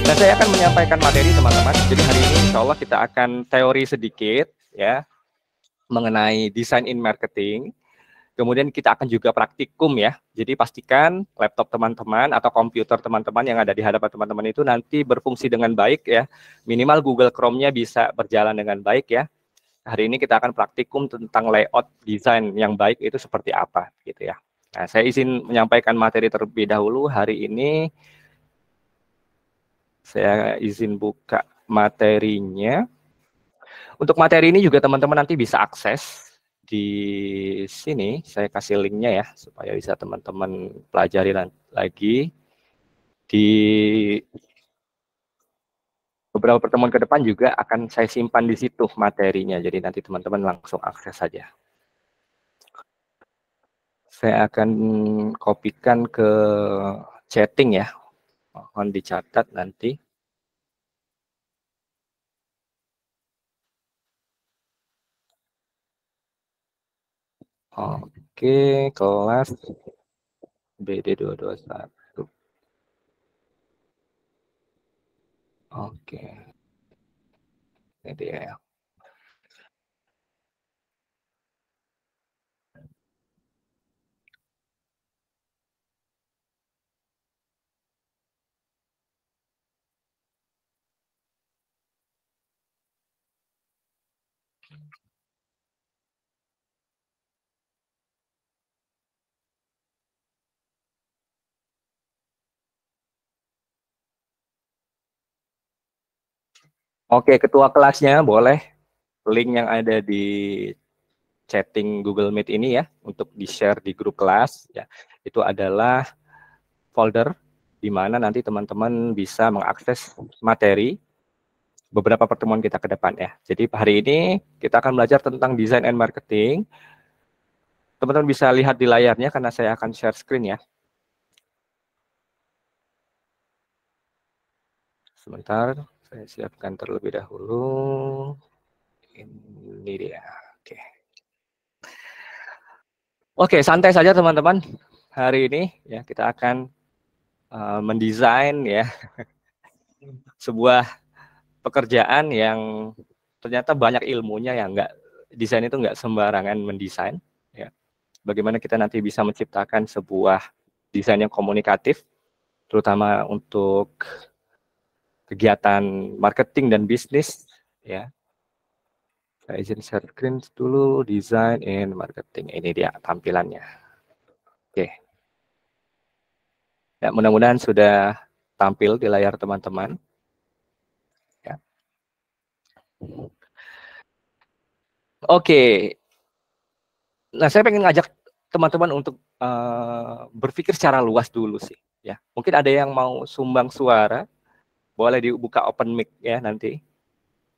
Nah, saya akan menyampaikan materi teman-teman. Jadi hari ini insya Allah kita akan teori sedikit ya mengenai design in marketing. Kemudian kita akan juga praktikum ya. Jadi pastikan laptop teman-teman atau komputer teman-teman yang ada di hadapan teman-teman itu nanti berfungsi dengan baik ya. Minimal Google Chrome-nya bisa berjalan dengan baik ya. Hari ini kita akan praktikum tentang layout desain yang baik itu seperti apa gitu ya. Nah, saya izin menyampaikan materi terlebih dahulu hari ini. Saya izin buka materinya. Untuk materi ini juga teman-teman nanti bisa akses di sini. Saya kasih linknya ya, supaya bisa teman-teman pelajari lagi. Di beberapa pertemuan ke depan juga akan saya simpan di situ materinya. Jadi nanti teman-teman langsung akses saja. Saya akan kopikan ke chatting ya. Mohon dicatat nanti. Oke, kelas BD 221. Oke. Ini dia ya. Oke, ketua kelasnya boleh link yang ada di chatting Google Meet ini ya untuk di-share di grup kelas ya. Itu adalah folder di mana nanti teman-teman bisa mengakses materi beberapa pertemuan kita ke depan ya. Jadi hari ini kita akan belajar tentang design and marketing. Teman-teman bisa lihat di layarnya karena saya akan share screen ya. Sebentar, saya siapkan terlebih dahulu. Ini dia. Oke. Oke, santai saja teman-teman. Hari ini ya kita akan mendesain ya sebuah pekerjaan yang ternyata banyak ilmunya ya, desain itu nggak sembarangan mendesain ya. Bagaimana kita nanti bisa menciptakan sebuah desain yang komunikatif, terutama untuk kegiatan marketing dan bisnis ya. Saya izin share screen dulu, design and marketing. Ini dia tampilannya. Oke. Ya, mudah-mudahan sudah tampil di layar teman-teman. Ya. Oke. Nah, saya pengen ngajak teman-teman untuk berpikir secara luas dulu sih. Ya, mungkin ada yang mau sumbang suara, boleh dibuka open mic ya nanti.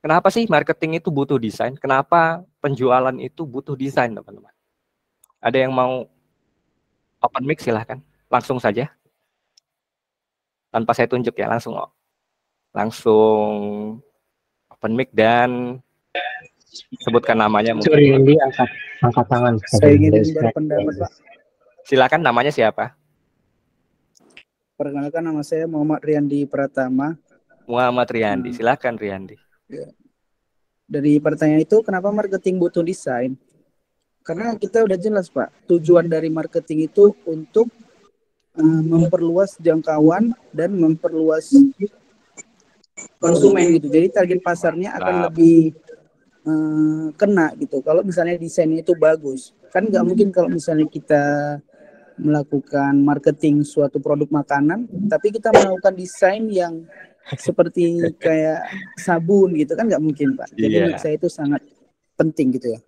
Kenapa sih marketing itu butuh desain? Kenapa penjualan itu butuh desain, teman-teman? Ada yang mau open mic silahkan, langsung saja, tanpa saya tunjuk ya, langsung open mic dan sebutkan namanya mungkin. Sorry, Indi angkat tangan. Saya ingin berpendapat, Pak. Silakan, namanya siapa? Perkenalkan, nama saya Muhammad Riyandi Pratama. Muhammad Riyandi, silakan Riyandi. Ya. Dari pertanyaan itu, kenapa marketing butuh desain? Karena kita udah jelas, Pak, tujuan dari marketing itu untuk memperluas jangkauan dan memperluas konsumen gitu. Jadi target pasarnya akan lebih kena gitu. Kalau misalnya desainnya itu bagus, kan nggak mungkin kalau misalnya kita melakukan marketing suatu produk makanan, tapi kita melakukan desain yang seperti kayak sabun gitu kan nggak mungkin, Pak. Jadi menurut saya itu sangat penting gitu ya.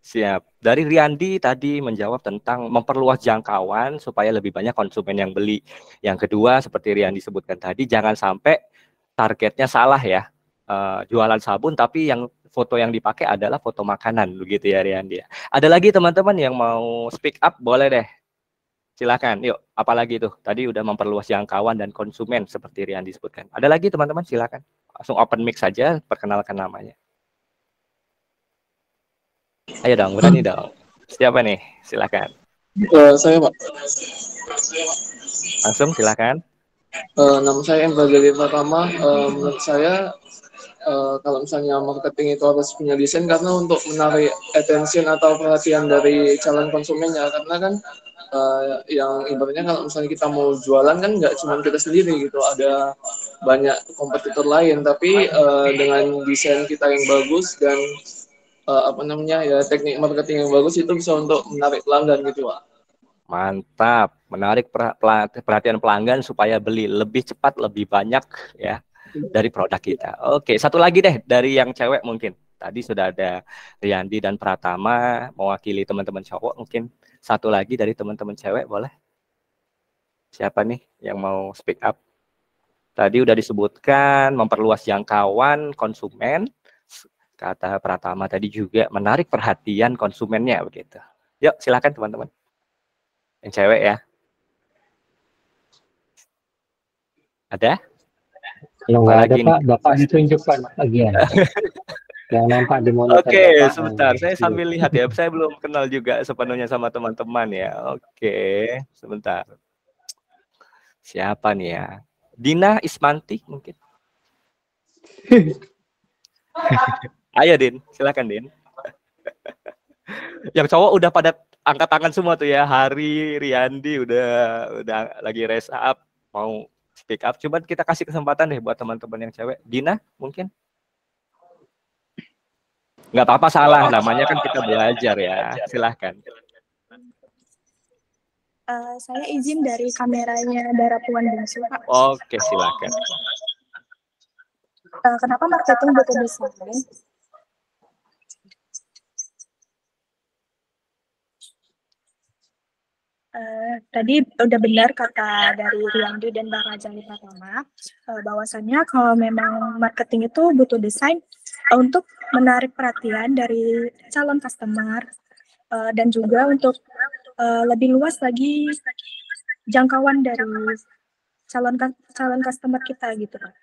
Siap. Dari Riyandi tadi menjawab tentang memperluas jangkauan supaya lebih banyak konsumen yang beli. Yang kedua, seperti Riyandi sebutkan tadi, jangan sampai targetnya salah ya. Jualan sabun tapi yang foto yang dipakai adalah foto makanan, begitu ya Riyandi. Ada lagi teman-teman yang mau speak up, boleh deh. Silakan, yuk. Apalagi itu? Tadi udah memperluas jangkauan dan konsumen seperti Riyandi sebutkan. Ada lagi teman-teman, silakan. Langsung open mic saja, perkenalkan namanya. Ayo dong, berani dong. Siapa nih? Silakan. Saya, Pak. Langsung silakan. Nama saya Emra Gali Pratama. Menurut saya kalau misalnya marketing itu harus punya desain karena untuk menarik attention atau perhatian dari calon konsumennya, karena kan yang ibaratnya kalau misalnya kita mau jualan kan nggak cuma kita sendiri gitu, ada banyak kompetitor lain, tapi dengan desain kita yang bagus dan apa namanya ya teknik marketing yang bagus itu bisa untuk menarik pelanggan gitu Pak. Mantap, menarik perhatian pelanggan supaya beli lebih cepat, lebih banyak ya dari produk kita. Oke, satu lagi deh dari yang cewek mungkin. Tadi sudah ada Riyandi dan Pratama mewakili teman-teman cowok, mungkin satu lagi dari teman-teman cewek boleh? Siapa nih yang mau speak up? Tadi udah disebutkan memperluas jangkauan konsumen. Kata Pratama tadi juga menarik perhatian konsumennya begitu. Yuk, silakan teman-teman. Yang cewek ya. Ada? Kalau nggak ada Pak, Bapak ditunjukkan bagian. Yang nampak di monitor Oke, Bapak. sebentar. Saya sambil lihat ya. Saya belum kenal juga sepenuhnya sama teman-teman ya. Oke, sebentar. Siapa nih ya? Dina Ismanti mungkin. Ayo Din, silakan Din. Yang cowok udah pada angkat tangan semua tuh ya. Hari, Riyandi udah lagi raise up, mau speak up. Coba kita kasih kesempatan deh buat teman-teman yang cewek. Dina mungkin? Nggak apa-apa salah, namanya kan kita belajar ya. Silahkan. Saya izin dari kameranya Darapuan Bungsu, Pak. Oke, silakan. Kenapa marketing butuh desain? Tadi udah benar kata dari Riyandi dan Bang Rajali Pratama, bahwasannya kalau memang marketing itu butuh desain untuk menarik perhatian dari calon customer dan juga untuk lebih luas lagi jangkauan dari calon customer kita gitu, Pak.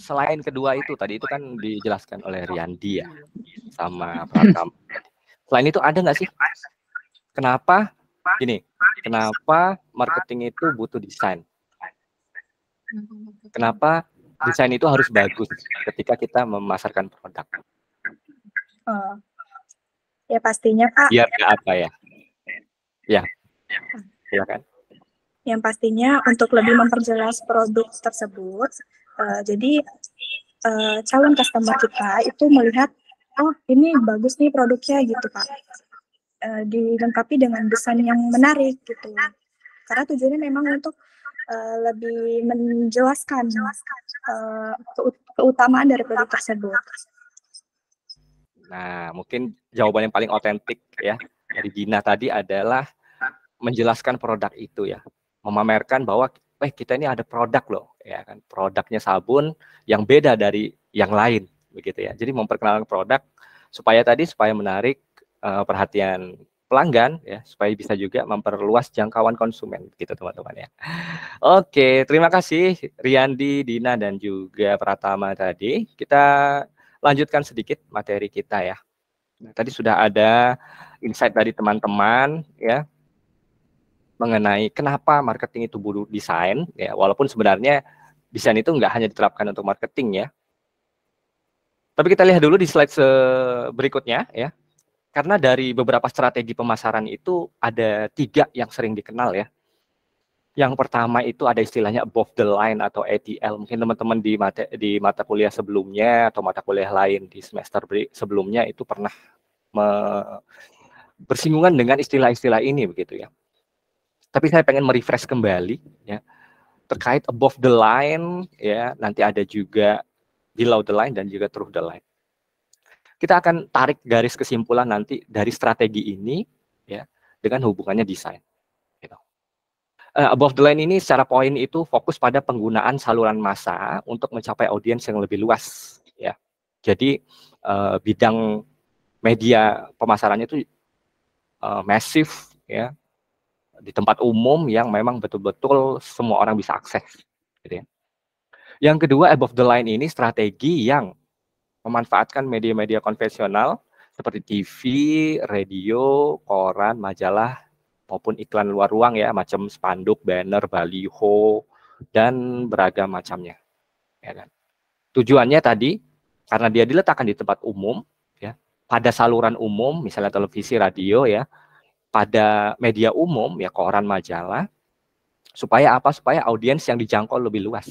Selain kedua itu tadi itu kan dijelaskan oleh Riyandi ya sama Pratama. Selain itu ada nggak sih? Kenapa marketing itu butuh desain? Kenapa desain itu harus bagus ketika kita memasarkan produk? Ya pastinya Pak. Biar apa ya? Ya, silakan. Yang pastinya untuk lebih memperjelas produk tersebut, jadi calon customer kita itu melihat, oh ini bagus nih produknya gitu Pak, dilengkapi dengan desain yang menarik gitu. Karena tujuannya memang untuk lebih menjelaskan keutamaan dari produk tersebut. Nah, mungkin jawaban yang paling otentik ya dari Gina tadi adalah menjelaskan produk itu ya, memamerkan bahwa kita ini ada produk loh, ya kan, produknya sabun yang beda dari yang lain, begitu ya. Jadi memperkenalkan produk supaya menarik perhatian pelanggan ya, supaya bisa juga memperluas jangkauan konsumen, gitu teman-teman ya. Oke, terima kasih Riyandi, Dina dan juga Pratama tadi. Kita lanjutkan sedikit materi kita ya. Nah, tadi sudah ada insight dari teman-teman ya mengenai kenapa marketing itu butuh desain ya, walaupun sebenarnya desain itu nggak hanya diterapkan untuk marketing ya. Tapi kita lihat dulu di slide berikutnya ya. Karena dari beberapa strategi pemasaran itu ada 3 yang sering dikenal ya. Yang pertama itu ada istilahnya above the line atau ATL. Mungkin teman-teman di mata kuliah sebelumnya atau mata kuliah lain di semester sebelumnya itu pernah bersinggungan dengan istilah-istilah ini begitu ya. Tapi saya pengen merefresh kembali ya terkait above the line ya, nanti ada juga below the line dan juga through the line. Kita akan tarik garis kesimpulan nanti dari strategi ini ya dengan hubungannya desain. Gitu. Above the line ini secara poin itu fokus pada penggunaan saluran massa untuk mencapai audiens yang lebih luas ya. Jadi bidang media pemasarannya itu masif ya, di tempat umum yang memang betul-betul semua orang bisa akses. Gitu ya. Yang kedua, above the line ini strategi yang memanfaatkan media-media konvensional seperti TV, radio, koran, majalah, maupun iklan luar ruang ya, macam spanduk, banner, baliho, dan beragam macamnya. Ya kan? Tujuannya tadi, karena dia diletakkan di tempat umum, ya, pada saluran umum, misalnya televisi, radio, ya, pada media umum, ya, koran, majalah, supaya apa? Supaya audiens yang dijangkau lebih luas.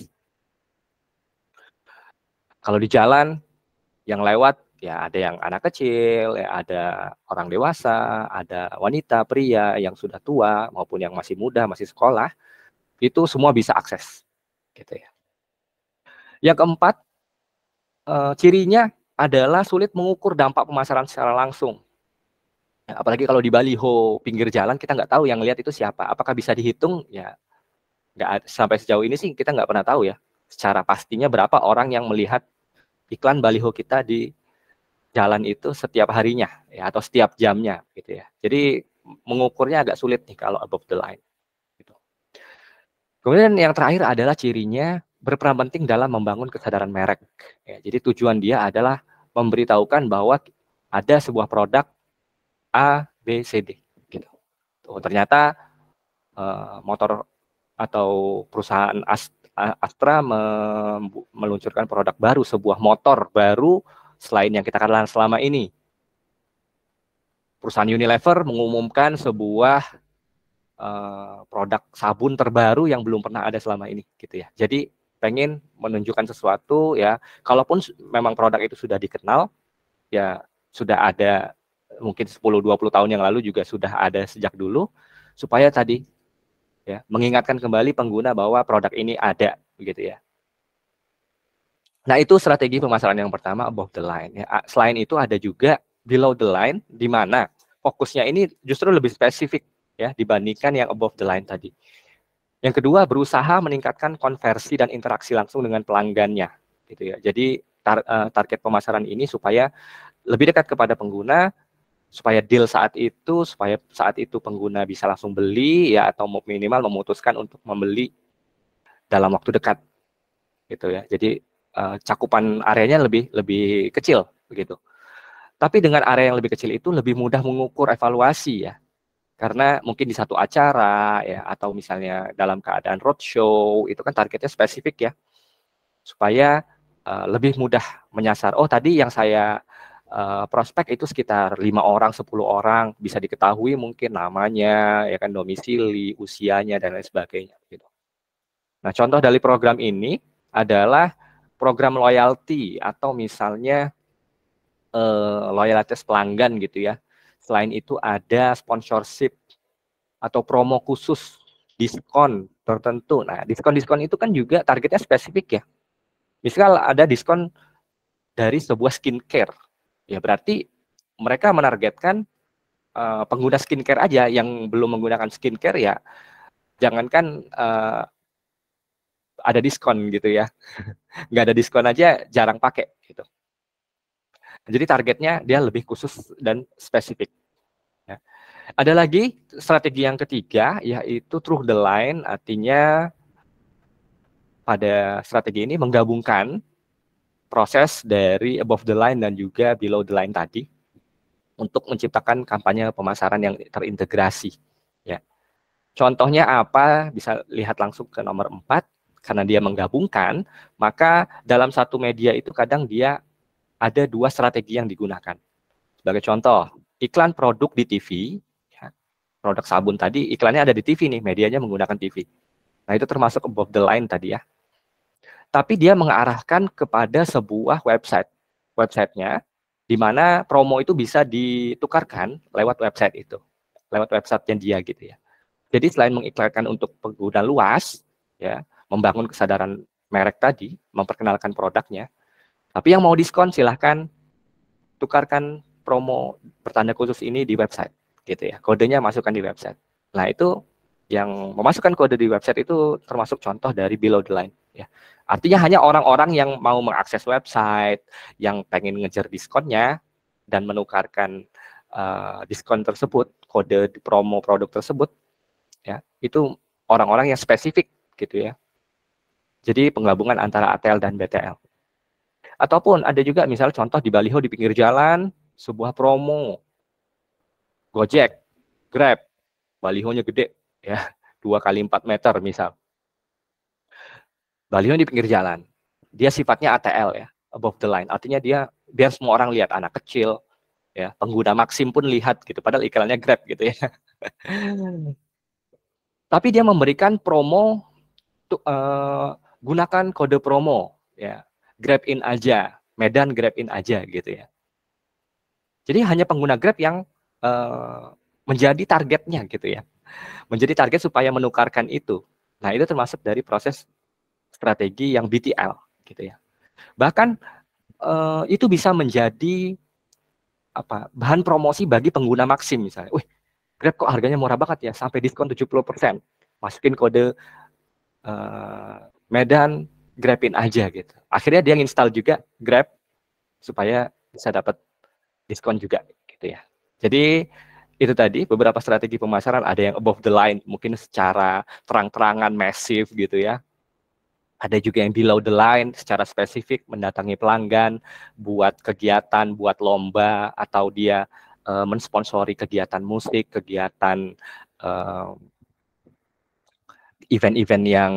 Kalau di jalan, yang lewat, ya ada yang anak kecil, ya ada orang dewasa, ada wanita, pria yang sudah tua, maupun yang masih muda, masih sekolah, itu semua bisa akses. Gitu ya. Yang keempat, cirinya adalah sulit mengukur dampak pemasaran secara langsung. Ya, apalagi kalau di baliho pinggir jalan, kita nggak tahu yang lihat itu siapa. Apakah bisa dihitung? Ya, nggak, sampai sejauh ini sih kita nggak pernah tahu ya. Secara pastinya berapa orang yang melihat iklan baliho kita di jalan itu setiap harinya ya, atau setiap jamnya gitu ya. Jadi mengukurnya agak sulit nih kalau above the line. Gitu. Kemudian yang terakhir adalah cirinya berperan penting dalam membangun kesadaran merek. Ya, jadi tujuan dia adalah memberitahukan bahwa ada sebuah produk A, B, C, D. Gitu. Tuh, ternyata motor atau perusahaan Astra meluncurkan produk baru, sebuah motor baru selain yang kita kenal selama ini. Perusahaan Unilever mengumumkan sebuah produk sabun terbaru yang belum pernah ada selama ini, gitu ya. Jadi pengen menunjukkan sesuatu ya, kalaupun memang produk itu sudah dikenal, ya sudah ada mungkin 10-20 tahun yang lalu juga sudah ada sejak dulu, supaya tadi ya mengingatkan kembali pengguna bahwa produk ini ada, gitu ya. Nah, itu strategi pemasaran yang pertama, above the line. Ya, selain itu ada juga below the line, di mana fokusnya ini justru lebih spesifik ya dibandingkan yang above the line tadi. Yang kedua, berusaha meningkatkan konversi dan interaksi langsung dengan pelanggannya, gitu ya. Jadi target pemasaran ini supaya lebih dekat kepada pengguna, supaya deal saat itu pengguna bisa langsung beli ya, atau minimal memutuskan untuk membeli dalam waktu dekat, gitu ya. Jadi cakupan areanya lebih kecil begitu. Tapi dengan area yang lebih kecil itu lebih mudah mengukur evaluasi ya. Karena mungkin di satu acara ya, atau misalnya dalam keadaan roadshow, itu kan targetnya spesifik ya. Supaya lebih mudah menyasar. Oh, tadi yang saya prospek itu sekitar 5 orang, 10 orang, bisa diketahui mungkin namanya, ya kan, domisili, usianya, dan lain sebagainya. Gitu. Nah, contoh dari program ini adalah program loyalty, atau misalnya loyalitas pelanggan gitu ya. Selain itu ada sponsorship atau promo khusus, diskon tertentu. Nah, diskon-diskon itu kan juga targetnya spesifik ya. Misal ada diskon dari sebuah skincare, ya berarti mereka menargetkan pengguna skincare aja. Yang belum menggunakan skincare ya jangankan ada diskon gitu ya, nggak ada diskon aja jarang pakai gitu. Jadi targetnya dia lebih khusus dan spesifik. Ya. Ada lagi strategi yang ketiga, yaitu through the line, artinya pada strategi ini menggabungkan proses dari above the line dan juga below the line tadi untuk menciptakan kampanye pemasaran yang terintegrasi. Ya. Contohnya apa? Bisa lihat langsung ke nomor 4, karena dia menggabungkan, maka dalam satu media itu kadang dia ada 2 strategi yang digunakan. Sebagai contoh, iklan produk di TV, ya, produk sabun tadi iklannya ada di TV nih, medianya menggunakan TV. Nah, itu termasuk above the line tadi ya. Tapi dia mengarahkan kepada sebuah websitenya, di mana promo itu bisa ditukarkan lewat website itu, lewat websitenya dia gitu ya. Jadi selain mengiklankan untuk pengguna luas, ya, membangun kesadaran merek tadi, memperkenalkan produknya, tapi yang mau diskon silahkan tukarkan promo bertanda khusus ini di website, gitu ya. Kodenya masukkan di website. Nah, itu yang memasukkan kode di website itu termasuk contoh dari below the line. Ya. Artinya hanya orang-orang yang mau mengakses website, yang pengen ngejar diskonnya, dan menukarkan diskon tersebut, kode promo produk tersebut, ya, itu orang-orang yang spesifik gitu ya. Jadi penggabungan antara ATL dan BTL. Ataupun ada juga misalnya contoh di baliho di pinggir jalan, sebuah promo Gojek, Grab, balihonya gede ya, 2x4 meter misal. Baliho di pinggir jalan. Dia sifatnya ATL ya, above the line. Artinya dia biar semua orang lihat, anak kecil, ya, pengguna Maxim pun lihat gitu. Padahal iklannya Grab gitu ya. Tapi dia memberikan promo, gunakan kode promo ya, Grab in aja, Medan Grab in aja gitu ya. Jadi hanya pengguna Grab yang menjadi targetnya gitu ya. Menjadi target supaya menukarkan itu. Nah, itu termasuk dari proses strategi yang BTL gitu ya. Bahkan itu bisa menjadi bahan promosi bagi pengguna Maxim misalnya. Wih, Grab kok harganya murah banget ya, sampai diskon 70%. Masukin kode Medan Grabin aja gitu. Akhirnya dia install juga Grab supaya bisa dapat diskon juga gitu ya. Jadi itu tadi beberapa strategi pemasaran, ada yang above the line, mungkin secara terang-terangan masif gitu ya. Ada juga yang below the line, secara spesifik mendatangi pelanggan, buat kegiatan, buat lomba, atau dia mensponsori kegiatan musik, kegiatan event-event yang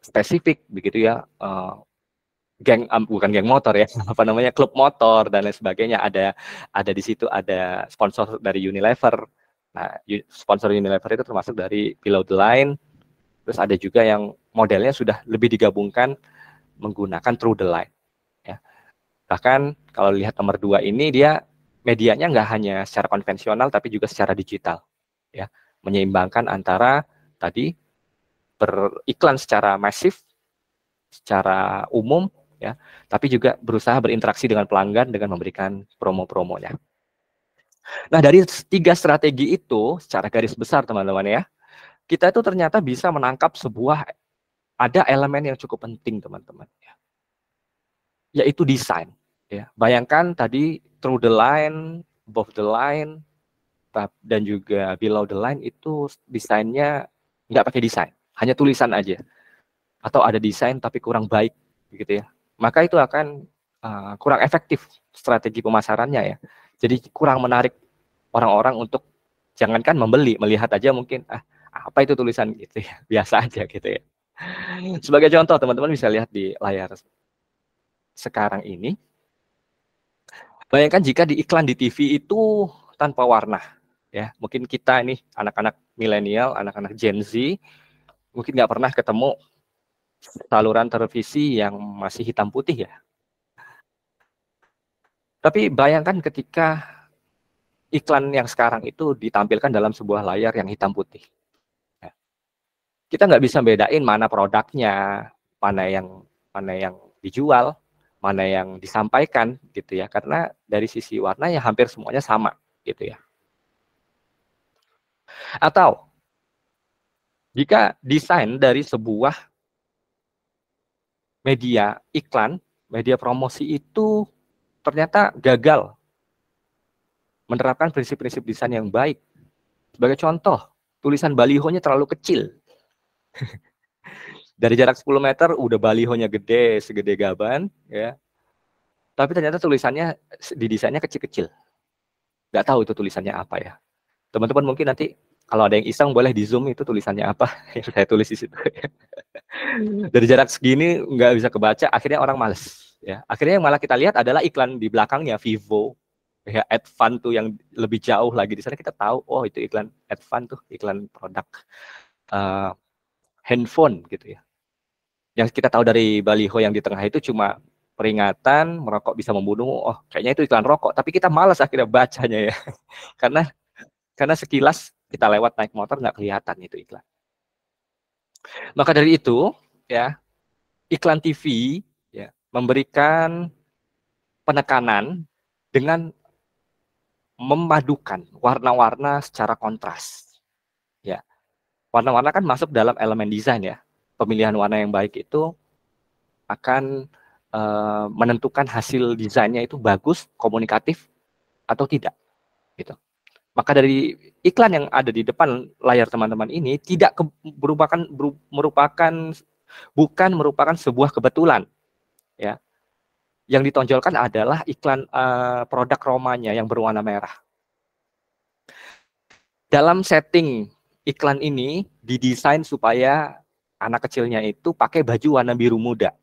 spesifik begitu ya, bukan geng motor ya, klub motor dan lain sebagainya. Ada di situ, ada sponsor dari Unilever. Nah, sponsor Unilever itu termasuk dari below the line. Terus ada juga yang modelnya sudah lebih digabungkan menggunakan through the line. Ya. Bahkan kalau lihat nomor 2 ini, dia medianya nggak hanya secara konvensional tapi juga secara digital. Ya. Menyeimbangkan antara tadi beriklan secara masif, secara umum, ya, tapi juga berusaha berinteraksi dengan pelanggan dengan memberikan promo-promonya. Nah, dari 3 strategi itu secara garis besar teman-teman ya, kita itu ternyata bisa menangkap ada elemen yang cukup penting teman-teman, yaitu desain. Ya. Bayangkan tadi through the line, above the line, dan juga below the line itu desainnya nggak pakai desain, hanya tulisan aja. Atau ada desain tapi kurang baik, begitu ya. Maka itu akan kurang efektif strategi pemasarannya ya. Jadi kurang menarik orang-orang untuk jangankan membeli, melihat aja mungkin apa itu tulisan gitu ya, biasa aja gitu ya. Sebagai contoh, teman-teman bisa lihat di layar sekarang ini. Bayangkan jika di iklan di TV itu tanpa warna, ya. Mungkin kita ini anak-anak milenial, anak-anak Gen Z, mungkin nggak pernah ketemu saluran televisi yang masih hitam putih ya. Tapi bayangkan ketika iklan yang sekarang itu ditampilkan dalam sebuah layar yang hitam putih. Kita nggak bisa bedain mana produknya, mana yang dijual, mana yang disampaikan gitu ya, karena dari sisi warna ya hampir semuanya sama gitu ya. Atau jika desain dari sebuah media iklan, media promosi itu ternyata gagal menerapkan prinsip-prinsip desain yang baik. Sebagai contoh, tulisan balihonya terlalu kecil. Dari jarak 10 meter udah balihonya gede, segede gaban, ya. Tapi ternyata tulisannya didesainnya kecil-kecil. Nggak tahu itu tulisannya apa ya. Teman-teman mungkin nanti kalau ada yang iseng boleh di zoom itu tulisannya apa yang saya tulis di situ. Dari jarak segini nggak bisa kebaca, akhirnya orang males. Ya. Akhirnya yang malah kita lihat adalah iklan di belakangnya Vivo, ya, Advan tuh yang lebih jauh lagi di sana, kita tahu, oh itu iklan Advan tuh, iklan produk handphone gitu ya. Yang kita tahu dari baliho yang di tengah itu cuma peringatan merokok bisa membunuh, oh kayaknya itu iklan rokok, tapi kita malas akhirnya bacanya ya. karena sekilas kita lewat naik motor nggak kelihatan itu iklan. Maka dari itu ya, iklan TV ya memberikan penekanan dengan memadukan warna-warna secara kontras. Ya. Warna-warna kan masuk dalam elemen desain ya. Pemilihan warna yang baik itu akan menentukan hasil desainnya itu bagus, komunikatif atau tidak. Gitu. Maka dari iklan yang ada di depan layar teman-teman ini bukan merupakan sebuah kebetulan. Ya. Yang ditonjolkan adalah iklan produk Romanya yang berwarna merah. Dalam setting iklan ini didesain supaya anak kecilnya itu pakai baju warna biru muda.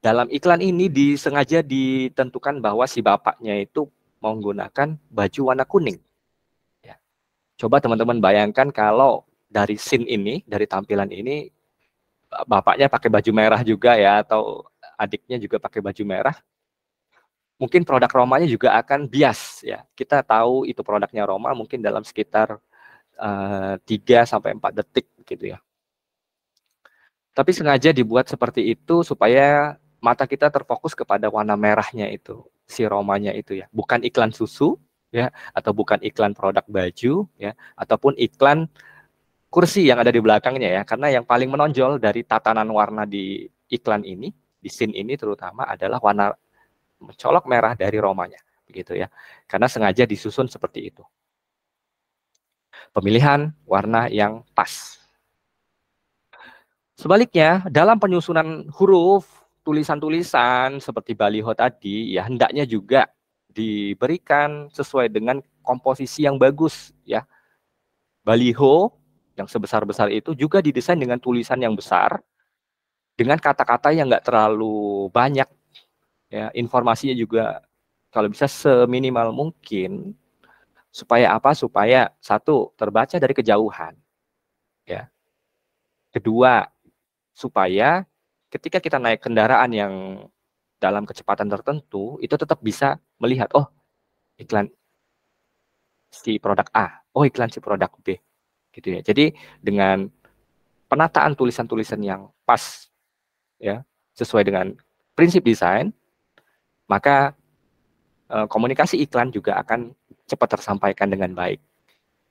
Dalam iklan ini disengaja ditentukan bahwa si bapaknya itu menggunakan baju warna kuning. Ya. Coba teman-teman bayangkan kalau dari scene ini, dari tampilan ini, bapaknya pakai baju merah juga ya, atau adiknya juga pakai baju merah. Mungkin produk Roma-nya juga akan bias ya. Kita tahu itu produknya Roma mungkin dalam sekitar 3-4 detik gitu ya. Tapi sengaja dibuat seperti itu supaya mata kita terfokus kepada warna merahnya itu, si Romanya itu ya. Bukan iklan susu ya, atau bukan iklan produk baju ya, ataupun iklan kursi yang ada di belakangnya ya. Karena yang paling menonjol dari tatanan warna di iklan ini, di scene ini terutama adalah warna mencolok merah dari Romanya, begitu ya. Karena sengaja disusun seperti itu. Pemilihan warna yang pas. Sebaliknya, dalam penyusunan huruf, tulisan-tulisan seperti baliho tadi, ya hendaknya juga diberikan sesuai dengan komposisi yang bagus, ya. Baliho yang sebesar-besar itu juga didesain dengan tulisan yang besar, dengan kata-kata yang nggak terlalu banyak, ya. Informasinya juga kalau bisa seminimal mungkin, supaya apa? Supaya satu, terbaca dari kejauhan, ya. Kedua, supaya ketika kita naik kendaraan yang dalam kecepatan tertentu, itu tetap bisa melihat, oh iklan si produk A, oh iklan si produk B, gitu ya. Jadi dengan penataan tulisan-tulisan yang pas, ya, sesuai dengan prinsip desain, maka komunikasi iklan juga akan cepat tersampaikan dengan baik,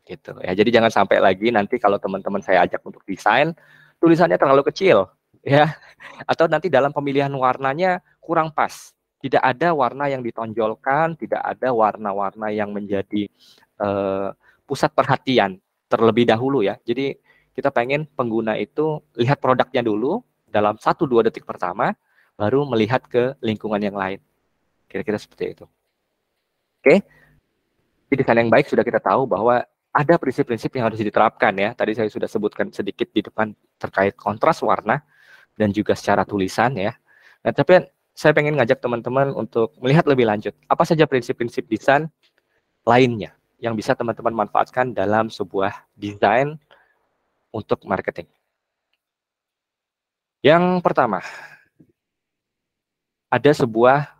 gitu ya. Jadi jangan sampai lagi nanti kalau teman-teman saya ajak untuk desain, tulisannya terlalu kecil, ya, atau nanti dalam pemilihan warnanya kurang pas, tidak ada warna yang ditonjolkan, tidak ada warna-warna yang menjadi pusat perhatian terlebih dahulu ya. Jadi kita pengen pengguna itu lihat produknya dulu dalam 1-2 detik pertama, baru melihat ke lingkungan yang lain. Kira-kira seperti itu. Oke, di desain yang baik sudah kita tahu bahwa ada prinsip-prinsip yang harus diterapkan ya. Tadi saya sudah sebutkan sedikit di depan terkait kontras warna dan juga secara tulisan ya. Nah, tapi saya pengen ngajak teman-teman untuk melihat lebih lanjut. Apa saja prinsip-prinsip desain lainnya yang bisa teman-teman manfaatkan dalam sebuah desain untuk marketing. Yang pertama, ada sebuah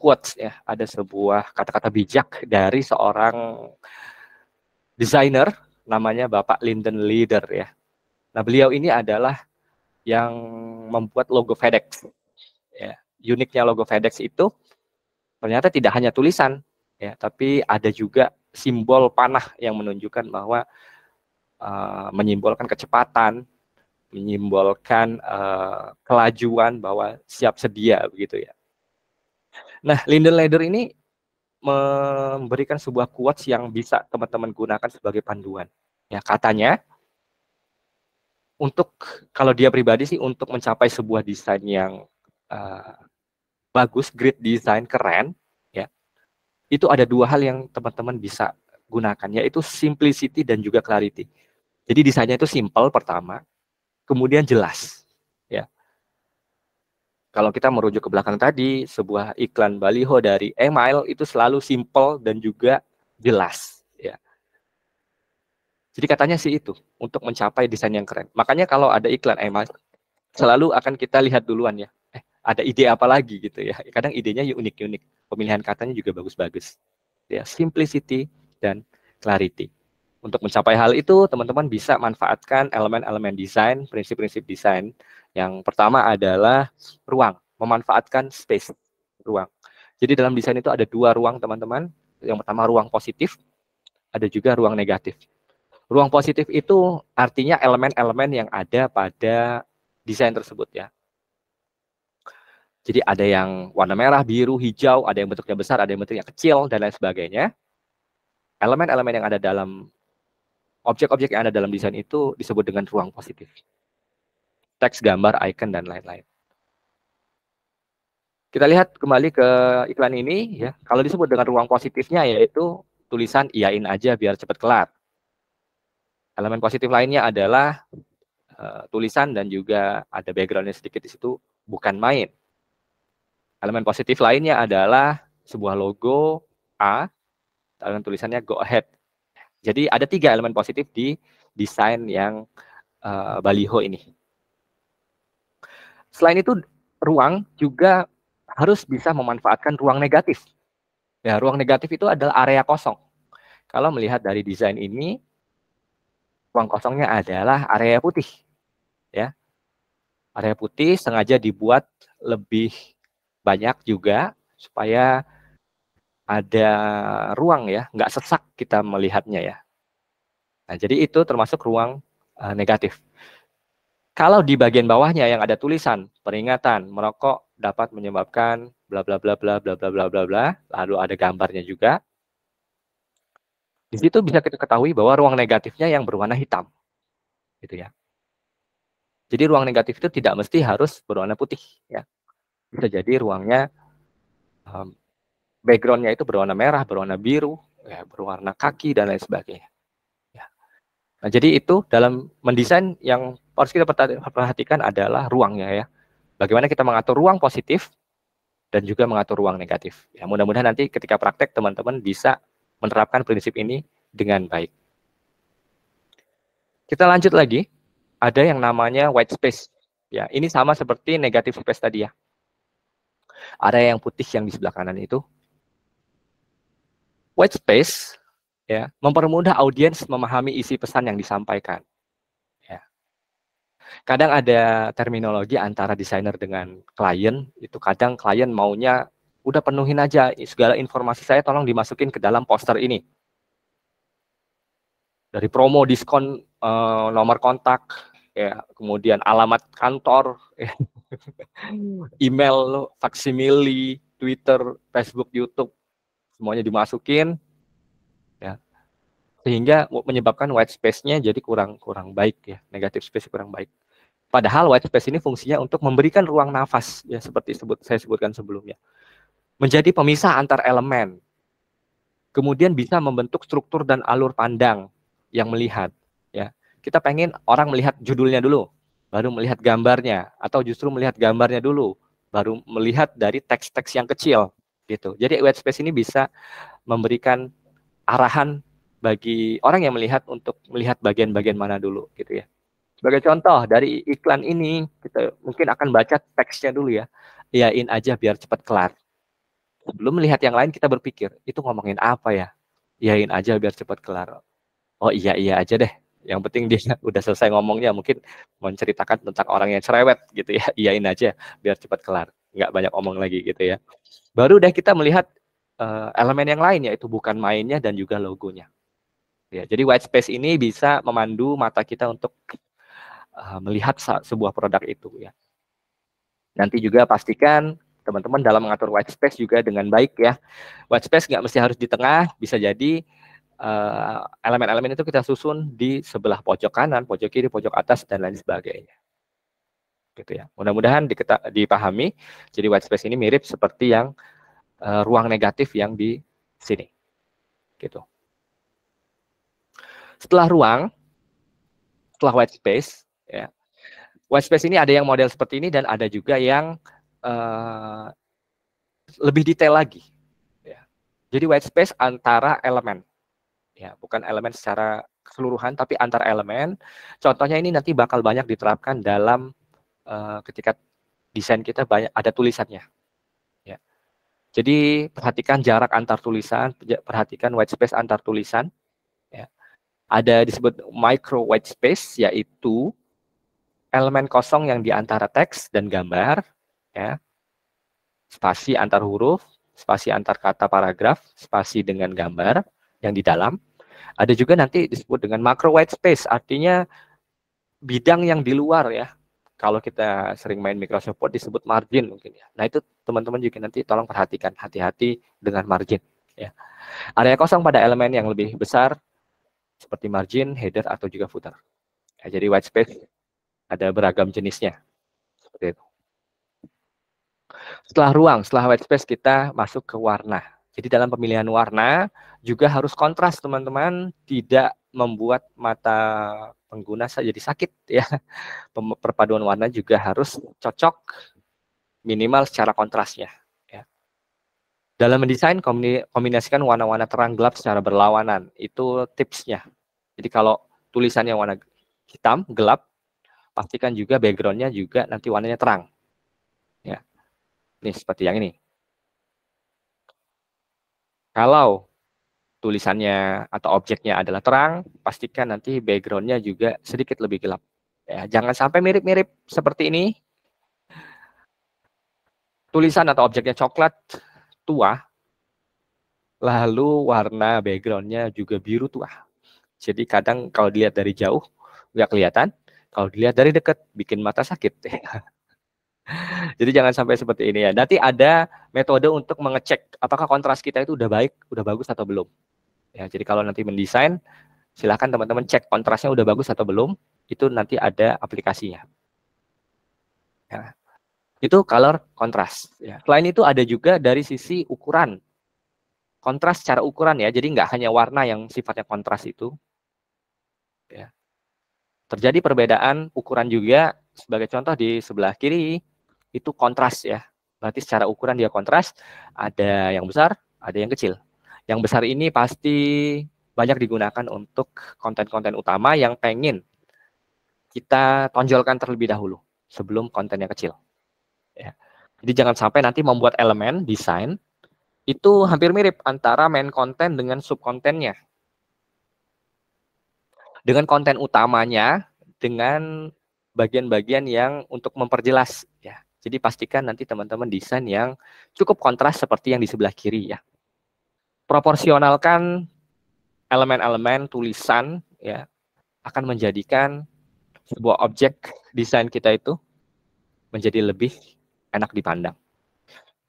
quotes ya, ada sebuah kata-kata bijak dari seorang desainer namanya Bapak Lyndon Leader ya. Nah, beliau ini adalah yang membuat logo FedEx. Ya, uniknya logo FedEx itu ternyata tidak hanya tulisan, ya, tapi ada juga simbol panah yang menunjukkan bahwa menyimbolkan kecepatan, menyimbolkan kelajuan, bahwa siap sedia begitu ya. Nah, Lyndon Leader ini memberikan sebuah quotes yang bisa teman-teman gunakan sebagai panduan. Ya, katanya untuk kalau dia pribadi sih untuk mencapai sebuah desain yang bagus, great design, keren, ya, itu ada 2 hal yang teman-teman bisa gunakan, yaitu simplicity dan juga clarity. Jadi desainnya itu simple pertama, kemudian jelas. Ya, kalau kita merujuk ke belakang tadi, sebuah iklan baliho dari Email itu selalu simple dan juga jelas. Ya. Jadi katanya sih itu untuk mencapai desain yang keren. Makanya kalau ada iklan Email, selalu akan kita lihat duluan ya. Ada ide apa lagi gitu ya. Kadang idenya unik-unik. Pemilihan katanya juga bagus-bagus. Ya, simplicity dan clarity. Untuk mencapai hal itu, teman-teman bisa manfaatkan elemen-elemen desain, prinsip-prinsip desain. Yang pertama adalah ruang, memanfaatkan space, ruang. Jadi dalam desain itu ada 2 ruang, teman-teman. Yang pertama ruang positif, ada juga ruang negatif. Ruang positif itu artinya elemen-elemen yang ada pada desain tersebut ya. Jadi ada yang warna merah, biru, hijau, ada yang bentuknya besar, ada yang bentuknya kecil, dan lain sebagainya. Elemen-elemen yang ada dalam, objek-objek yang ada dalam desain itu disebut dengan ruang positif. Teks, gambar, icon, dan lain-lain. Kita lihat kembali ke iklan ini, ya. Kalau disebut dengan ruang positifnya, yaitu tulisan iyain aja biar cepat kelar. Elemen positif lainnya adalah tulisan dan juga ada backgroundnya sedikit di situ, bukan main. Elemen positif lainnya adalah sebuah logo A, dengan tulisannya go ahead. Jadi ada 3 elemen positif di desain yang baliho ini. Selain itu, ruang juga harus bisa memanfaatkan ruang negatif. Ya, ruang negatif itu adalah area kosong. Kalau melihat dari desain ini, ruang kosongnya adalah area putih. Ya, area putih sengaja dibuat lebih banyak juga supaya ada ruang ya, nggak sesak kita melihatnya ya. Nah, jadi itu termasuk ruang negatif. Kalau di bagian bawahnya yang ada tulisan peringatan merokok dapat menyebabkan bla bla bla bla bla bla bla bla bla, lalu ada gambarnya juga. Di situ bisa kita ketahui bahwa ruang negatifnya yang berwarna hitam, gitu ya. Jadi ruang negatif itu tidak mesti harus berwarna putih, ya. Bisa jadi ruangnya backgroundnya itu berwarna merah, berwarna biru, ya, berwarna kaki dan lain sebagainya. Ya. Nah, jadi itu dalam mendesain yang harus kita perhatikan adalah ruangnya ya. Bagaimana kita mengatur ruang positif dan juga mengatur ruang negatif. Ya, mudah-mudahan nanti ketika praktek teman-teman bisa menerapkan prinsip ini dengan baik. Kita lanjut lagi. Ada yang namanya white space. Ya, ini sama seperti negative space tadi ya. Ada yang putih yang di sebelah kanan itu. White space ya, mempermudah audiens memahami isi pesan yang disampaikan. Ya. Kadang ada terminologi antara desainer dengan klien, itu kadang klien maunya udah penuhin aja segala informasi saya tolong dimasukin ke dalam poster ini. Dari promo, diskon, nomor kontak, ya, kemudian alamat kantor, ya. Email, faksimili, Twitter, Facebook, YouTube, semuanya dimasukin, ya, sehingga menyebabkan white space-nya jadi kurang baik ya, negative space kurang baik. Padahal white space ini fungsinya untuk memberikan ruang nafas, ya seperti saya sebutkan sebelumnya, menjadi pemisah antar elemen, kemudian bisa membentuk struktur dan alur pandang yang melihat. Ya, kita pengen orang melihat judulnya dulu, baru melihat gambarnya, atau justru melihat gambarnya dulu, baru melihat dari teks-teks yang kecil, gitu. Jadi white space ini bisa memberikan arahan bagi orang yang melihat untuk melihat bagian-bagian mana dulu, gitu ya. Sebagai contoh dari iklan ini, kita mungkin akan baca teksnya dulu ya. Iyain aja biar cepat kelar. Sebelum melihat yang lain kita berpikir, itu ngomongin apa ya? Iyain aja biar cepat kelar. Oh iya aja deh. Yang penting dia udah selesai ngomongnya, mungkin menceritakan tentang orang yang cerewet gitu ya. Iyain aja biar cepat kelar. Nggak banyak omong lagi gitu ya. Baru deh kita melihat elemen yang lain, yaitu bukan mainnya dan juga logonya. Ya, jadi white space ini bisa memandu mata kita untuk melihat sebuah produk itu ya. Nanti juga pastikan teman-teman dalam mengatur white space juga dengan baik ya. White space nggak mesti harus di tengah, bisa jadi elemen-elemen itu kita susun di sebelah pojok kanan, pojok kiri, pojok atas dan lain sebagainya. Gitu ya. Mudah-mudahan dipahami. Jadi white space ini mirip seperti yang ruang negatif yang di sini. Gitu. Setelah ruang, setelah white space, ya. White space ini ada yang model seperti ini dan ada juga yang lebih detail lagi. Ya. Jadi white space antara elemen, ya, bukan elemen secara keseluruhan, tapi antar elemen. Contohnya ini nanti bakal banyak diterapkan dalam ketika desain kita banyak ada tulisannya. Ya. Jadi perhatikan jarak antar tulisan, perhatikan white space antar tulisan. Ya. Ada disebut micro white space, yaitu elemen kosong yang di antara teks dan gambar, ya. Spasi antar huruf, spasi antar kata paragraf, spasi dengan gambar yang di dalam. Ada juga nanti disebut dengan macro white space, artinya bidang yang di luar ya. Kalau kita sering main Microsoft Word disebut margin mungkin ya. Nah itu teman-teman juga nanti tolong perhatikan, hati-hati dengan margin. Ya. Area kosong pada elemen yang lebih besar seperti margin, header atau juga footer. Ya, jadi white space ada beragam jenisnya. Seperti itu. Setelah ruang, setelah white space kita masuk ke warna. Jadi dalam pemilihan warna juga harus kontras teman-teman, tidak membuat mata pengguna jadi sakit ya. Perpaduan warna juga harus cocok minimal secara kontrasnya. Ya. Dalam mendesain kombinasikan warna-warna terang gelap secara berlawanan, itu tipsnya. Jadi kalau tulisannya warna hitam gelap, pastikan juga backgroundnya juga nanti warnanya terang. Ya, ini seperti yang ini. Kalau tulisannya atau objeknya adalah terang, pastikan nanti backgroundnya juga sedikit lebih gelap. Ya, jangan sampai mirip-mirip seperti ini. Tulisan atau objeknya coklat tua, lalu warna backgroundnya juga biru tua. Jadi kadang kalau dilihat dari jauh nggak kelihatan, kalau dilihat dari dekat bikin mata sakit. Jadi jangan sampai seperti ini ya. Nanti ada metode untuk mengecek apakah kontras kita itu udah baik, udah bagus atau belum. Ya, jadi kalau nanti mendesain, silakan teman-teman cek kontrasnya udah bagus atau belum. Itu nanti ada aplikasinya. Ya. Itu color kontras. Ya. Selain itu ada juga dari sisi ukuran. Kontras secara ukuran ya. Jadi nggak hanya warna yang sifatnya kontras itu. Ya. Terjadi perbedaan ukuran juga. Sebagai contoh di sebelah kiri itu kontras ya. Berarti secara ukuran dia kontras. Ada yang besar, ada yang kecil. Yang besar ini pasti banyak digunakan untuk konten-konten utama yang pengen kita tonjolkan terlebih dahulu sebelum konten yang kecil. Ya. Jadi jangan sampai nanti membuat elemen desain itu hampir mirip antara main konten dengan subkontennya. Dengan konten utamanya, dengan bagian-bagian yang untuk memperjelas. Ya. Jadi pastikan nanti teman-teman desain yang cukup kontras seperti yang di sebelah kiri ya. Proporsionalkan elemen-elemen tulisan ya akan menjadikan sebuah objek desain kita itu menjadi lebih enak dipandang.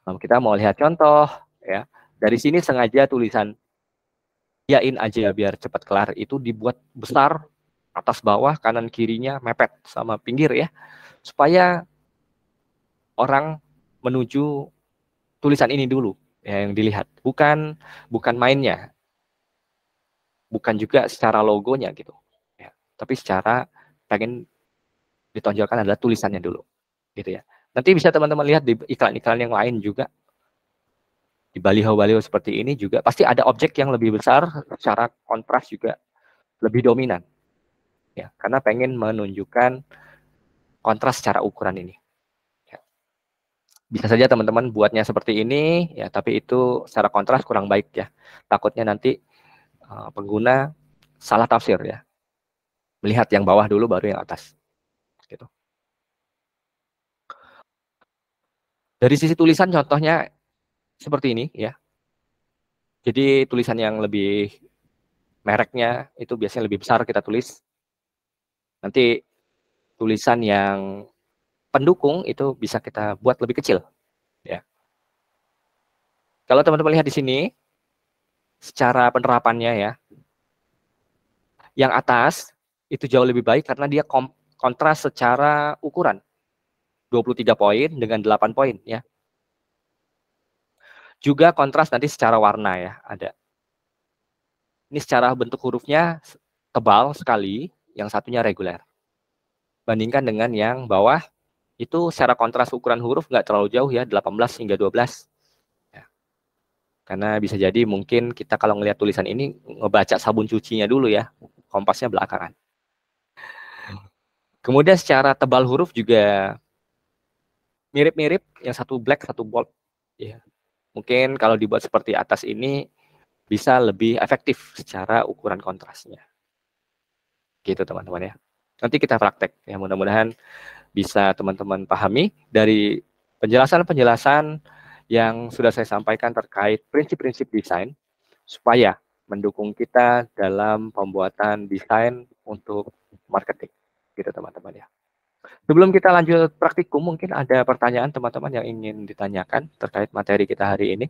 Kalau kita mau lihat contoh ya, dari sini sengaja tulisan yain aja biar cepat kelar itu dibuat besar atas bawah kanan kirinya mepet sama pinggir ya, supaya orang menuju tulisan ini dulu ya, yang dilihat, bukan mainnya, bukan juga secara logonya gitu ya, tapi secara pengen ditonjolkan adalah tulisannya dulu gitu ya. Nanti bisa teman-teman lihat di iklan-iklan yang lain juga, di baliho-baliho seperti ini juga pasti ada objek yang lebih besar, secara kontras juga lebih dominan ya, karena pengen menunjukkan kontras secara ukuran ini. Bisa saja teman-teman buatnya seperti ini ya, tapi itu secara kontras kurang baik ya. Takutnya nanti pengguna salah tafsir ya. Melihat yang bawah dulu baru yang atas. Gitu. Dari sisi tulisan contohnya seperti ini ya. Jadi tulisan yang lebih mereknya itu biasanya lebih besar kita tulis. Nanti tulisan yang pendukung itu bisa kita buat lebih kecil ya. Kalau teman-teman lihat di sini secara penerapannya ya, yang atas itu jauh lebih baik karena dia kontras secara ukuran 23 poin dengan 8 poin ya. Juga kontras nanti secara warna ya, ada. Ini secara bentuk hurufnya tebal sekali, yang satunya reguler. Bandingkan dengan yang bawah, itu secara kontras ukuran huruf nggak terlalu jauh ya, 18 hingga 12. Ya. Karena bisa jadi mungkin kita kalau ngelihat tulisan ini, ngebaca sabun cucinya dulu ya, kompasnya belakangan. Kemudian secara tebal huruf juga mirip-mirip, yang satu black, satu bold. Ya. Mungkin kalau dibuat seperti atas ini, bisa lebih efektif secara ukuran kontrasnya. Gitu teman-teman ya. Nanti kita praktek ya, mudah-mudahan bisa teman-teman pahami dari penjelasan-penjelasan yang sudah saya sampaikan terkait prinsip-prinsip desain supaya mendukung kita dalam pembuatan desain untuk marketing. Gitu teman-teman ya. Sebelum kita lanjut praktikum, mungkin ada pertanyaan teman-teman yang ingin ditanyakan terkait materi kita hari ini.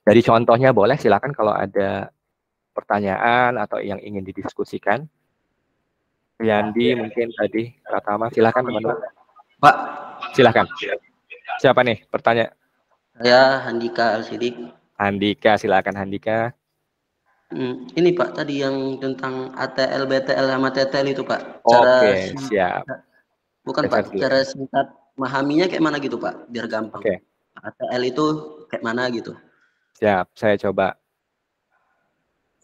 Dari contohnya boleh, silakan kalau ada pertanyaan atau yang ingin didiskusikan. Yandi mungkin tadi, Pratama, silakan teman-teman. Pak, silakan. Siapa nih pertanyaan? Saya Handika Al-Sidik. Handika, silakan Handika. Ini Pak, tadi yang tentang ATL, BTL sama TTL itu Pak. Oke, siap. Bukan Pak, cara singkat memahaminya kayak mana gitu Pak, biar gampang. Oke. ATL itu kayak mana gitu. Siap, saya coba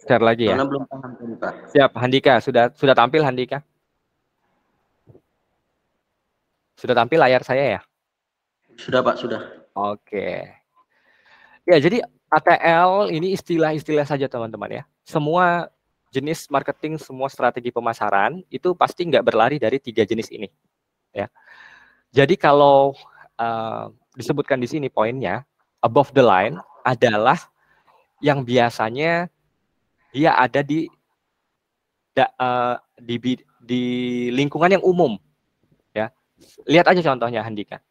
share lagi ya. Soalnya belum paham ini Pak. Siap, Handika, sudah tampil Handika? Sudah tampil layar saya ya? Sudah Pak, sudah. Oke. Ya, jadi ATL ini istilah-istilah saja teman-teman ya. Semua jenis marketing, semua strategi pemasaran itu pasti nggak berlari dari 3 jenis ini. Ya. Jadi kalau disebutkan di sini poinnya, above the line adalah yang biasanya dia ada di lingkungan yang umum. Ya. Lihat aja contohnya Handika.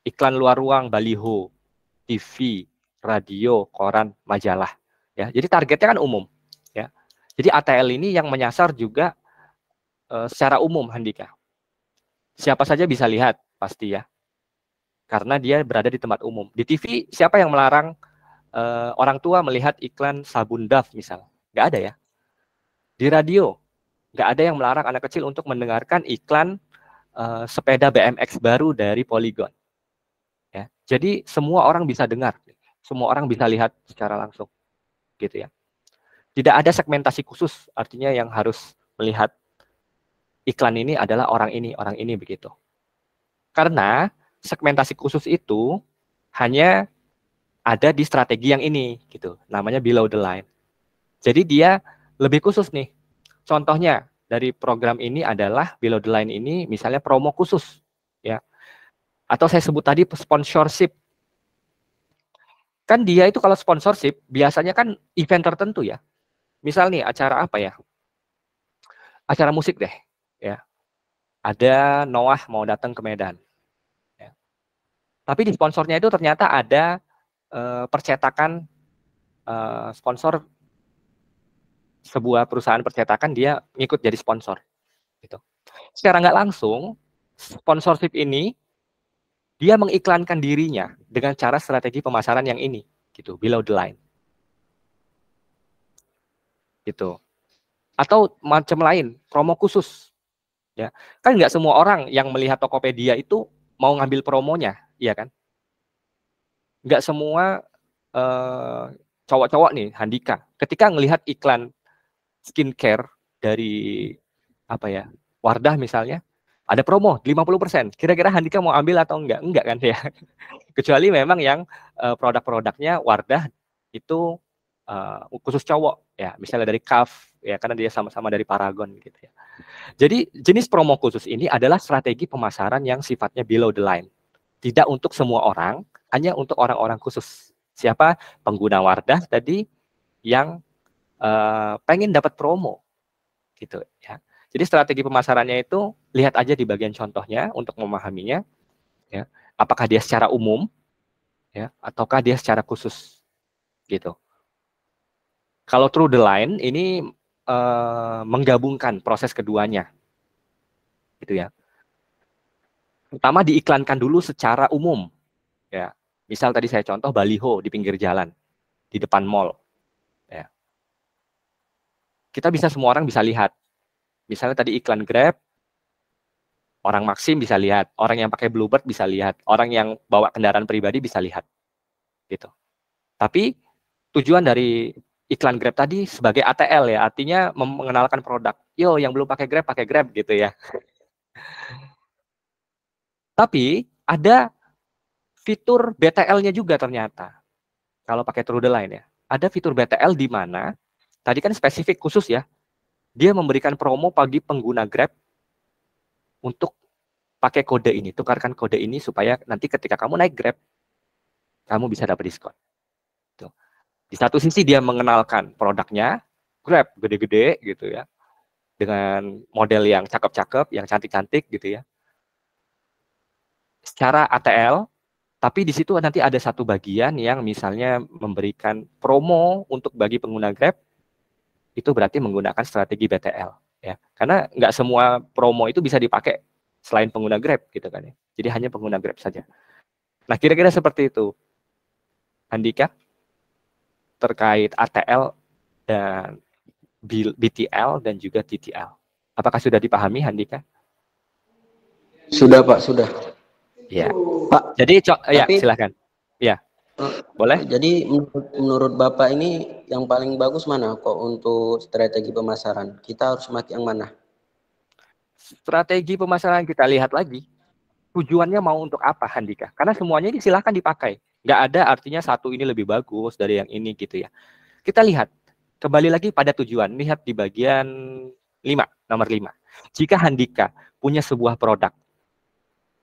Iklan luar ruang, baliho, TV, radio, koran, majalah. Ya, jadi targetnya kan umum. Ya, jadi ATL ini yang menyasar juga secara umum, Handika. Siapa saja bisa lihat pasti ya, karena dia berada di tempat umum. Di TV siapa yang melarang orang tua melihat iklan sabun Dove misal? Nggak ada ya. Di radio nggak ada yang melarang anak kecil untuk mendengarkan iklan sepeda BMX baru dari Polygon. Ya, jadi semua orang bisa dengar. Semua orang bisa lihat secara langsung, gitu ya. Tidak ada segmentasi khusus, artinya yang harus melihat iklan ini adalah orang ini begitu. Karena segmentasi khusus itu hanya ada di strategi yang ini, gitu. Namanya below the line. Jadi dia lebih khusus nih. Contohnya dari program ini adalah below the line ini, misalnya promo khusus, ya. Atau saya sebut tadi sponsorship. Kan dia itu kalau sponsorship biasanya kan event tertentu ya. Misal nih acara apa ya? Acara musik deh, ya. Ada Noah mau datang ke Medan. Ya. Tapi di sponsornya itu ternyata ada percetakan sponsor sebuah perusahaan percetakan dia ngikut jadi sponsor. Gitu. Secara nggak langsung sponsorship ini dia mengiklankan dirinya dengan cara strategi pemasaran yang ini, gitu, below the line. Gitu. Atau macam lain, promo khusus. Ya. Kan nggak semua orang yang melihat Tokopedia itu mau ngambil promonya, iya kan? Nggak semua cowok-cowok nih, Handika, ketika ngelihat iklan skincare dari apa ya, Wardah misalnya, ada promo 50%. Kira-kira Handika mau ambil atau enggak? Enggak kan ya. Kecuali memang yang produk-produknya Wardah itu khusus cowok ya, misalnya dari Kaf ya, karena dia sama-sama dari Paragon gitu ya. Jadi jenis promo khusus ini adalah strategi pemasaran yang sifatnya below the line. Tidak untuk semua orang, hanya untuk orang-orang khusus. Siapa? Pengguna Wardah tadi yang pengen dapat promo gitu ya. Jadi strategi pemasarannya itu lihat aja di bagian contohnya untuk memahaminya, ya. Apakah dia secara umum, ya, ataukah dia secara khusus, gitu. Kalau through the line ini menggabungkan proses keduanya, gitu ya. Pertama diiklankan dulu secara umum, ya. Misal tadi saya contoh baliho di pinggir jalan, di depan mall, ya. Kita bisa semua orang bisa lihat. Misalnya tadi iklan Grab, orang Maxim bisa lihat, orang yang pakai Bluebird bisa lihat, orang yang bawa kendaraan pribadi bisa lihat, gitu. Tapi tujuan dari iklan Grab tadi sebagai ATL ya, artinya mengenalkan produk. Yo, yang belum pakai Grab gitu ya. Tapi ada fitur BTL-nya juga ternyata. Kalau pakai through the line ya, ada fitur BTL di mana tadi kan spesifik khusus ya. Dia memberikan promo bagi pengguna Grab untuk pakai kode ini, tukarkan kode ini supaya nanti ketika kamu naik Grab, kamu bisa dapat diskon. Tuh. Di satu sisi dia mengenalkan produknya, Grab gede-gede gitu ya, dengan model yang cakep-cakep, yang cantik-cantik gitu ya. Secara ATL, tapi di situ nanti ada satu bagian yang misalnya memberikan promo untuk bagi pengguna Grab, itu berarti menggunakan strategi BTL ya, karena nggak semua promo itu bisa dipakai selain pengguna Grab gitu kan ya, jadi hanya pengguna Grab saja. Nah kira-kira seperti itu, Handika. terkait ATL dan BTL dan juga TTL. Apakah sudah dipahami, Handika? Sudah Pak, sudah. Ya. Pak. Jadi ya tapi, silakan. Ya. Boleh. Jadi menurut Bapak ini yang paling bagus mana kok untuk strategi pemasaran? Kita harus pakai yang mana? Strategi pemasaran kita lihat lagi. Tujuannya mau untuk apa, Handika? Karena semuanya ini silahkan dipakai. Nggak ada artinya satu ini lebih bagus dari yang ini gitu ya. Kita lihat. Kembali lagi pada tujuan. Lihat di bagian 5, nomor 5. Jika Handika punya sebuah produk,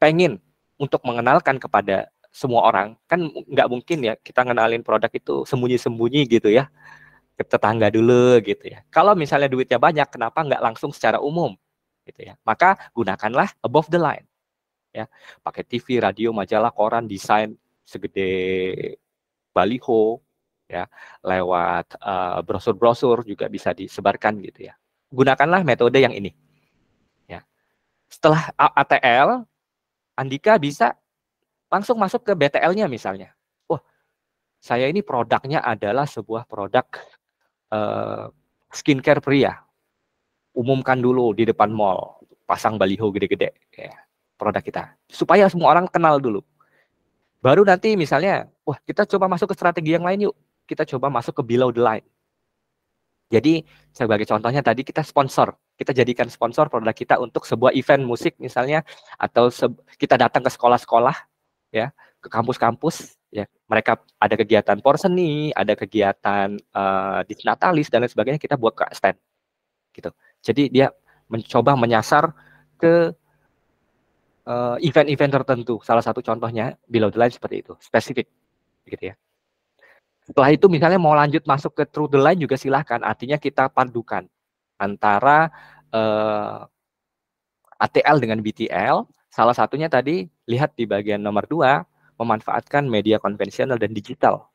pengen untuk mengenalkan kepada semua orang, kan nggak mungkin ya kita ngenalin produk itu sembunyi-sembunyi gitu ya, ke tetangga dulu gitu ya. Kalau misalnya duitnya banyak, kenapa nggak langsung secara umum gitu ya? Maka gunakanlah above the line ya, pakai TV, radio, majalah, koran, desain segede baliho ya, lewat brosur-brosur juga bisa disebarkan gitu ya. Gunakanlah metode yang ini ya. Setelah ATL, Andika bisa langsung masuk ke BTL-nya misalnya. Wah, saya ini produknya adalah sebuah produk skincare pria. Umumkan dulu di depan mall, pasang baliho gede-gede ya, produk kita. Supaya semua orang kenal dulu. Baru nanti misalnya, wah kita coba masuk ke strategi yang lain yuk. Kita coba masuk ke below the line. Jadi sebagai contohnya tadi kita sponsor. Kita jadikan sponsor produk kita untuk sebuah event musik misalnya, atau kita datang ke sekolah-sekolah ya, ke kampus-kampus ya, mereka ada kegiatan porseni, ada kegiatan disnatalis dan lain sebagainya, kita buat ke stand gitu. Jadi dia mencoba menyasar ke event-event tertentu. Salah satu contohnya below the line seperti itu, spesifik gitu ya. Setelah itu misalnya mau lanjut masuk ke through the line juga silahkan, artinya kita padukan antara ATL dengan BTL. Salah satunya tadi lihat di bagian nomor 2, memanfaatkan media konvensional dan digital.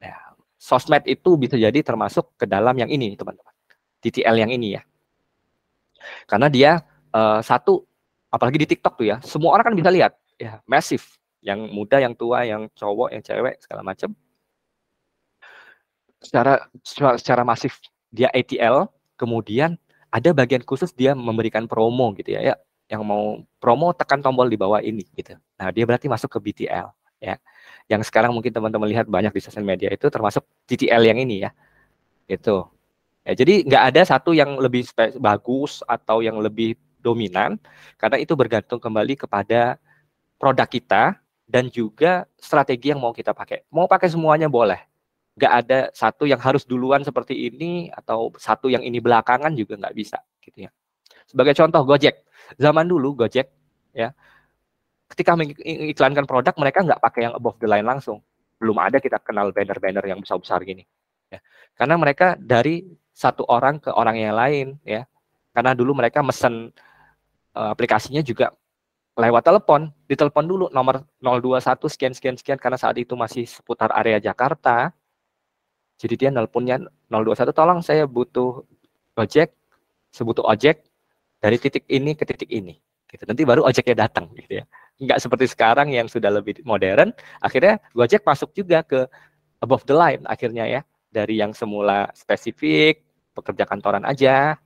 Nah, sosmed itu bisa jadi termasuk ke dalam yang ini, teman-teman. TTL yang ini ya. Karena dia satu, apalagi di TikTok tuh ya, semua orang kan bisa lihat, ya, masif. Yang muda, yang tua, yang cowok, yang cewek, segala macam. Secara masif dia ATL, kemudian ada bagian khusus dia memberikan promo gitu ya. Yang mau promo tekan tombol di bawah ini gitu. Nah, dia berarti masuk ke BTL ya. Yang sekarang mungkin teman-teman lihat banyak di sosial media itu termasuk TTL yang ini ya. Itu. Ya, jadi nggak ada satu yang lebih bagus atau yang lebih dominan, karena itu bergantung kembali kepada produk kita dan juga strategi yang mau kita pakai. Mau pakai semuanya boleh. Nggak ada satu yang harus duluan seperti ini atau satu yang ini belakangan, juga nggak bisa gitu ya. Sebagai contoh Gojek, zaman dulu Gojek ya, ketika mengiklankan produk mereka nggak pakai yang above the line langsung, belum ada kita kenal banner-banner yang besar-besar gini ya. Karena mereka dari satu orang ke orang yang lain ya, karena dulu mereka mesen aplikasinya juga lewat telepon, ditelepon dulu nomor 021 sekian sekian sekian, karena saat itu masih seputar area Jakarta. Jadi dia nelponnya 021, tolong saya butuh Gojek, sebutuh ojek dari titik ini ke titik ini. Gitu. Nanti baru ojeknya datang gitu ya. Enggak seperti sekarang yang sudah lebih modern, akhirnya Gojek masuk juga ke above the line akhirnya ya. Dari yang semula spesifik, pekerja kantoran aja,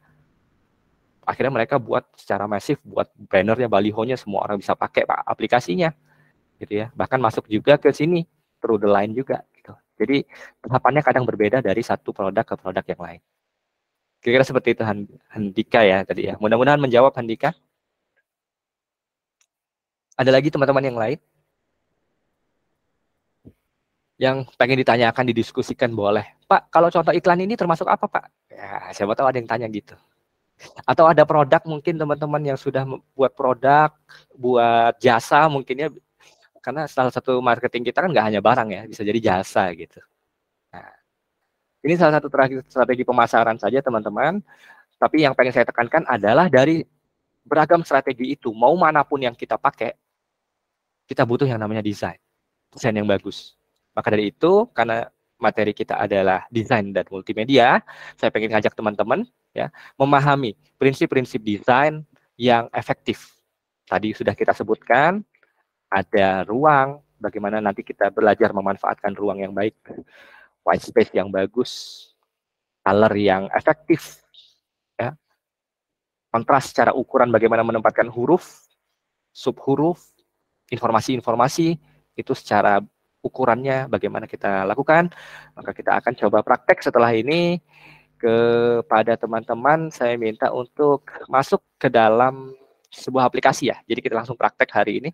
akhirnya mereka buat secara masif, buat bannernya, balihonya, semua orang bisa pakai aplikasinya. Gitu ya. Bahkan masuk juga ke sini, through the line juga. Jadi tahapannya kadang berbeda dari satu produk ke produk yang lain. Kira-kira seperti itu Handika ya tadi ya. Mudah-mudahan menjawab Handika. Ada lagi teman-teman yang lain? Yang pengen ditanyakan, didiskusikan boleh. Pak, kalau contoh iklan ini termasuk apa Pak? Ya, siapa tahu ada yang tanya gitu. Atau ada produk mungkin teman-teman yang sudah buat produk, buat jasa mungkinnya. Karena salah satu marketing kita kan nggak hanya barang ya, bisa jadi jasa gitu. Nah, ini salah satu strategi pemasaran saja teman-teman. Tapi yang pengen saya tekankan adalah dari beragam strategi itu, mau manapun yang kita pakai, kita butuh yang namanya desain yang bagus. Maka dari itu, karena materi kita adalah desain dan multimedia, saya pengen ngajak teman-teman ya memahami prinsip-prinsip desain yang efektif. Tadi sudah kita sebutkan, ada ruang, bagaimana nanti kita belajar memanfaatkan ruang yang baik. white space yang bagus, color yang efektif, ya, kontras secara ukuran bagaimana menempatkan huruf, sub huruf, informasi-informasi itu secara ukurannya bagaimana kita lakukan. Maka kita akan coba praktek setelah ini. Kepada teman-teman saya minta untuk masuk ke dalam sebuah aplikasi ya. Jadi kita langsung praktek hari ini.